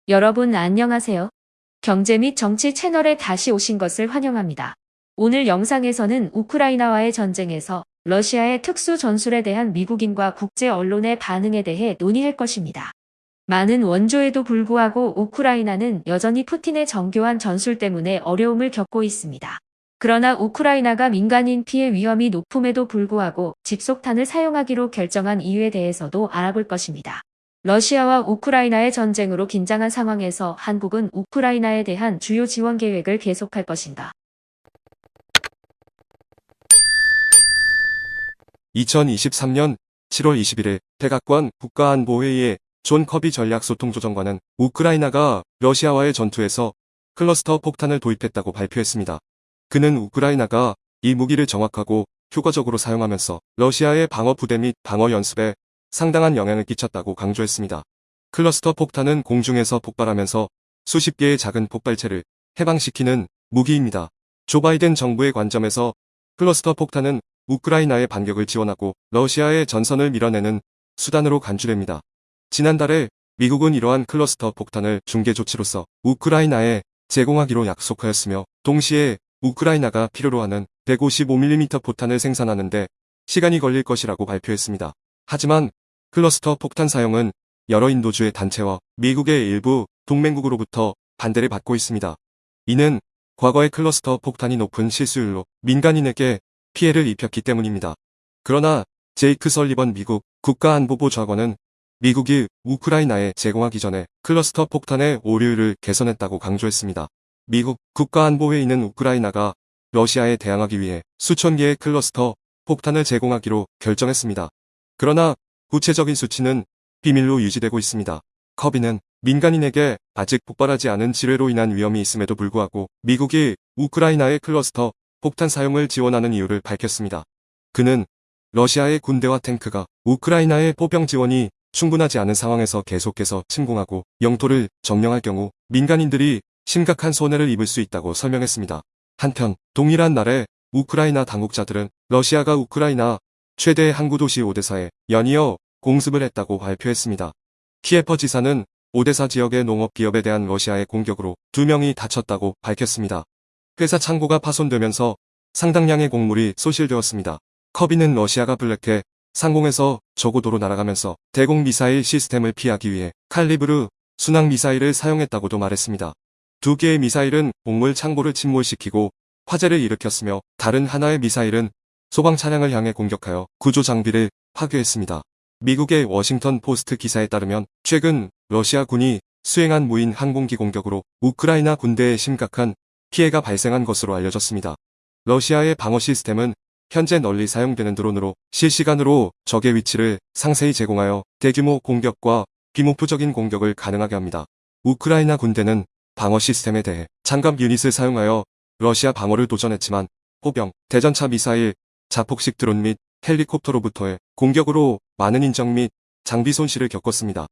여러분 안녕하세요. 경제 및 정치 채널에 다시 오신 것을 환영합니다. 오늘 영상에서는 우크라이나와의 전쟁에서 러시아의 특수 전술에 대한 미국인과 국제 언론의 반응에 대해 논의할 것입니다. 많은 원조에도 불구하고 우크라이나는 여전히 푸틴의 정교한 전술 때문에 어려움을 겪고 있습니다. 그러나 우크라이나가 민간인 피해 위험이 높음에도 불구하고 집속탄을 사용하기로 결정한 이유에 대해서도 알아볼 것입니다. 러시아와 우크라이나의 전쟁으로 긴장한 상황에서 한국은 우크라이나에 대한 주요 지원 계획을 계속할 것인가? 2023년 7월 21일 백악관 국가안보회의에 존 커비 전략소통조정관은 우크라이나가 러시아와의 전투에서 클러스터 폭탄을 도입했다고 발표했습니다. 그는 우크라이나가 이 무기를 정확하고 효과적으로 사용하면서 러시아의 방어 부대 및 방어 연습에 상당한 영향을 끼쳤다고 강조했습니다. 클러스터 폭탄은 공중에서 폭발하면서 수십 개의 작은 폭발체를 해방시키는 무기입니다. 조 바이든 정부의 관점에서 클러스터 폭탄은 우크라이나의 반격을 지원하고 러시아의 전선을 밀어내는 수단으로 간주됩니다. 지난달에 미국은 이러한 클러스터 폭탄을 중개 조치로서 우크라이나에 제공하기로 약속하였으며 동시에 우크라이나가 필요로 하는 155mm 포탄을 생산하는데 시간이 걸릴 것이라고 발표했습니다. 하지만 클러스터 폭탄 사용은 여러 인도주의 단체와 미국의 일부 동맹국으로부터 반대를 받고 있습니다. 이는 과거의 클러스터 폭탄이 높은 실수율로 민간인에게 피해를 입혔기 때문입니다. 그러나 제이크 설리번 미국 국가안보부 좌관은 미국이 우크라이나에 제공하기 전에 클러스터 폭탄의 오류율을 개선했다고 강조했습니다. 미국 국가안보회의는 우크라이나가 러시아에 대항하기 위해 수천 개의 클러스터 폭탄을 제공하기로 결정했습니다. 그러나 구체적인 수치는 비밀로 유지되고 있습니다. 커비는 민간인에게 아직 폭발하지 않은 질회로 인한 위험이 있음에도 불구하고 미국이 우크라이나의 클러스터 폭탄 사용을 지원하는 이유를 밝혔습니다. 그는 러시아의 군대와 탱크가 우크라이나의 포병 지원이 충분하지 않은 상황에서 계속해서 침공하고 영토를 점령할 경우 민간인들이 심각한 손해를 입을 수 있다고 설명했습니다. 한편 동일한 날에 우크라이나 당국자들은 러시아가 우크라이나 최대 항구 도시 오데사에 연이어 공습을 했다고 발표했습니다. 키예프 지사는 오데사 지역의 농업기업에 대한 러시아의 공격으로 2명이 다쳤다고 밝혔습니다. 회사 창고가 파손되면서 상당량의 곡물이 소실되었습니다. 커비는 러시아가 블랙해 상공에서 저고도로 날아가면서 대공 미사일 시스템을 피하기 위해 칼리브르 순항 미사일을 사용했다고도 말했습니다. 2개의 미사일은 곡물 창고를 침몰시키고 화재를 일으켰으며 다른 하나의 미사일은 소방 차량을 향해 공격하여 구조 장비를 파괴했습니다. 미국의 워싱턴 포스트 기사에 따르면 최근 러시아 군이 수행한 무인 항공기 공격으로 우크라이나 군대에 심각한 피해가 발생한 것으로 알려졌습니다. 러시아의 방어 시스템은 현재 널리 사용되는 드론으로 실시간으로 적의 위치를 상세히 제공하여 대규모 공격과 비목표적인 공격을 가능하게 합니다. 우크라이나 군대는 방어 시스템에 대해 장갑 유닛을 사용하여 러시아 방어를 도전했지만 포병, 대전차 미사일, 자폭식 드론 및 헬리콥터로부터의 공격으로 많은 인적 및 장비 손실을 겪었습니다.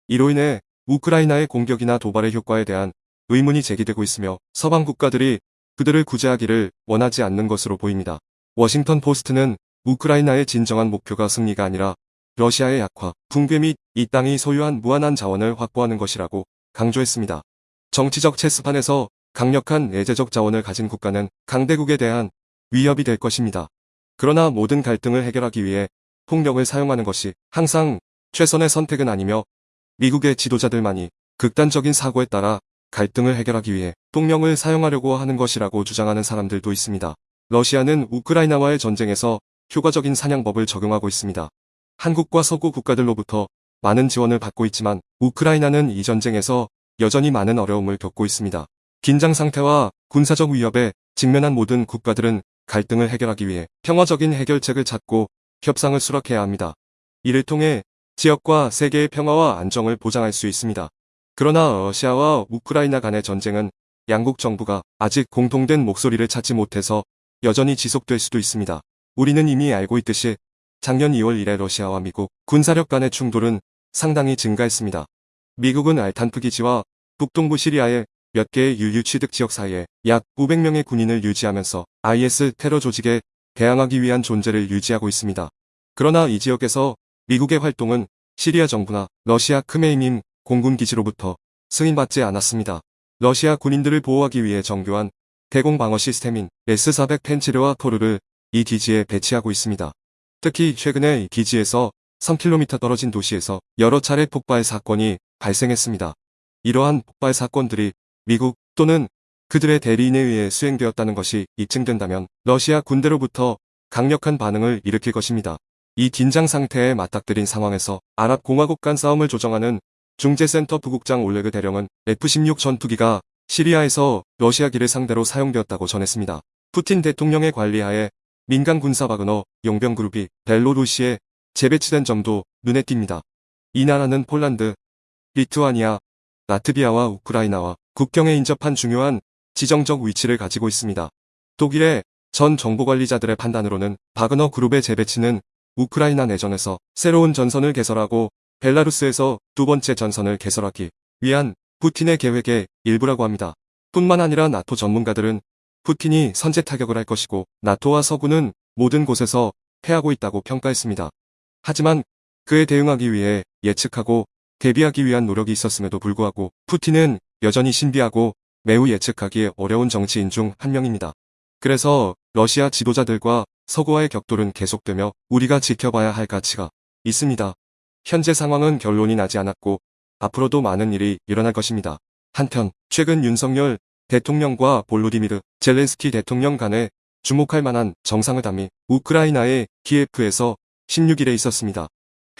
이로 인해 우크라이나의 공격이나 도발의 효과에 대한 의문이 제기되고 있으며 서방 국가들이 그들을 구제하기를 원하지 않는 것으로 보입니다. 워싱턴 포스트는 우크라이나의 진정한 목표가 승리가 아니라 러시아의 약화, 붕괴 및 이 땅이 소유한 무한한 자원을 확보하는 것이라고 강조했습니다. 정치적 체스판에서 강력한 내재적 자원을 가진 국가는 강대국에 대한 위협이 될 것입니다. 그러나 모든 갈등을 해결하기 위해 폭력을 사용하는 것이 항상 최선의 선택은 아니며 미국의 지도자들만이 극단적인 사고에 따라 갈등을 해결하기 위해 폭력을 사용하려고 하는 것이라고 주장하는 사람들도 있습니다. 러시아는 우크라이나와의 전쟁에서 효과적인 사냥법을 적용하고 있습니다. 한국과 서구 국가들로부터 많은 지원을 받고 있지만 우크라이나는 이 전쟁에서 여전히 많은 어려움을 겪고 있습니다. 긴장 상태와 군사적 위협에 직면한 모든 국가들은 갈등을 해결하기 위해 평화적인 해결책을 찾고 협상을 수락해야 합니다. 이를 통해 지역과 세계의 평화와 안정을 보장할 수 있습니다. 그러나 러시아와 우크라이나 간의 전쟁은 양국 정부가 아직 공통된 목소리를 찾지 못해서 여전히 지속될 수도 있습니다. 우리는 이미 알고 있듯이 작년 2월 이래 러시아와 미국 군사력 간의 충돌은 상당히 증가했습니다. 미국은 알탄프 기지와 북동부 시리아의 몇 개의 유류 취득 지역 사이에 약 500명의 군인을 유지하면서 IS 테러 조직에 대항하기 위한 존재를 유지하고 있습니다. 그러나 이 지역에서 미국의 활동은 시리아 정부나 러시아 크메이님 공군 기지로부터 승인받지 않았습니다. 러시아 군인들을 보호하기 위해 정교한 대공 방어 시스템인 S-400 펜치르와 토르를 이 기지에 배치하고 있습니다. 특히 최근에 이 기지에서 3km 떨어진 도시에서 여러 차례 폭발 사건이 발생했습니다. 이러한 폭발 사건들이 미국 또는 그들의 대리인에 의해 수행되었다는 것이 입증된다면 러시아 군대로부터 강력한 반응을 일으킬 것입니다. 이 긴장 상태에 맞닥뜨린 상황에서 아랍공화국 간 싸움을 조정하는 중재센터 부국장 올레그 대령은 F-16 전투기가 시리아에서 러시아기를 상대로 사용되었다고 전했습니다. 푸틴 대통령의 관리하에 민간 군사 바그너 용병 그룹이 벨로루시에 재배치된 점도 눈에 띕니다. 이 나라는 폴란드, 리투아니아, 라트비아와 우크라이나와 국경에 인접한 중요한 지정적 위치를 가지고 있습니다. 독일의 전 정보관리자들의 판단으로는 바그너 그룹의 재배치는 우크라이나 내전에서 새로운 전선을 개설하고 벨라루스에서 두 번째 전선을 개설하기 위한 푸틴의 계획의 일부라고 합니다. 뿐만 아니라 나토 전문가들은 푸틴이 선제 타격을 할 것이고 나토와 서구는 모든 곳에서 패하고 있다고 평가했습니다. 하지만 그에 대응하기 위해 예측하고 대비하기 위한 노력이 있었음에도 불구하고 푸틴은 여전히 신비하고 매우 예측하기 어려운 정치인 중 한 명입니다. 그래서 러시아 지도자들과 서구와의 격돌은 계속되며 우리가 지켜봐야 할 가치가 있습니다. 현재 상황은 결론이 나지 않았고 앞으로도 많은 일이 일어날 것입니다. 한편 최근 윤석열 대통령과 볼로디미르 젤렌스키 대통령 간에 주목할 만한 정상회담이 우크라이나의 키예프에서 16일에 있었습니다.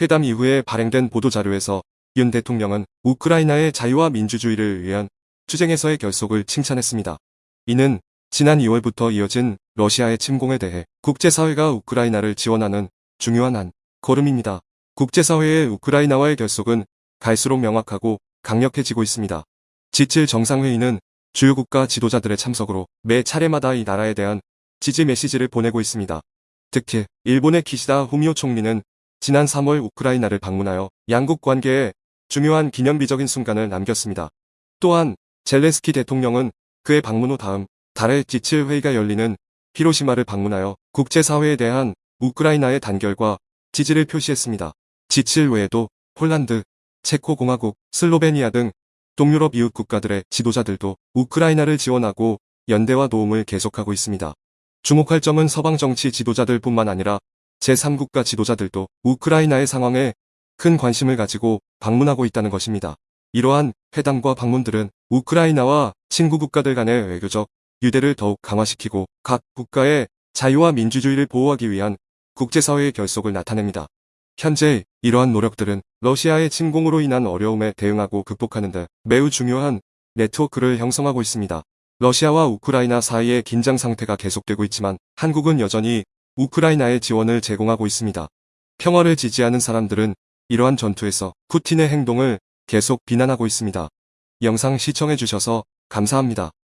회담 이후에 발행된 보도자료에서 윤 대통령은 우크라이나의 자유와 민주주의를 위한 투쟁에서의 결속을 칭찬했습니다. 이는 지난 2월부터 이어진 러시아의 침공에 대해 국제사회가 우크라이나를 지원하는 중요한 한 걸음입니다. 국제사회의 우크라이나와의 결속은 갈수록 명확하고 강력해지고 있습니다. G7 정상회의는 주요 국가 지도자들의 참석으로 매 차례마다 이 나라에 대한 지지 메시지를 보내고 있습니다. 특히 일본의 기시다 후미오 총리는 지난 3월 우크라이나를 방문하여 양국 관계에 중요한 기념비적인 순간을 남겼습니다. 또한 젤렌스키 대통령은 그의 방문 후 다음 달에 G7 회의가 열리는 히로시마를 방문하여 국제사회에 대한 우크라이나의 단결과 지지를 표시했습니다. G7 외에도 폴란드, 체코공화국, 슬로베니아 등 동유럽 이웃 국가들의 지도자들도 우크라이나를 지원하고 연대와 도움을 계속하고 있습니다. 주목할 점은 서방 정치 지도자들뿐만 아니라 제3국가 지도자들도 우크라이나의 상황에 큰 관심을 가지고 방문하고 있다는 것입니다. 이러한 회담과 방문들은 우크라이나와 친구 국가들 간의 외교적 유대를 더욱 강화시키고 각 국가의 자유와 민주주의를 보호하기 위한 국제사회의 결속을 나타냅니다. 현재 이러한 노력들은 러시아의 침공으로 인한 어려움에 대응하고 극복하는 데 매우 중요한 네트워크를 형성하고 있습니다. 러시아와 우크라이나 사이의 긴장 상태가 계속되고 있지만 한국은 여전히 우크라이나에 지원을 제공하고 있습니다. 평화를 지지하는 사람들은 이러한 전투에서 푸틴의 행동을 계속 비난하고 있습니다. 영상 시청해주셔서 감사합니다.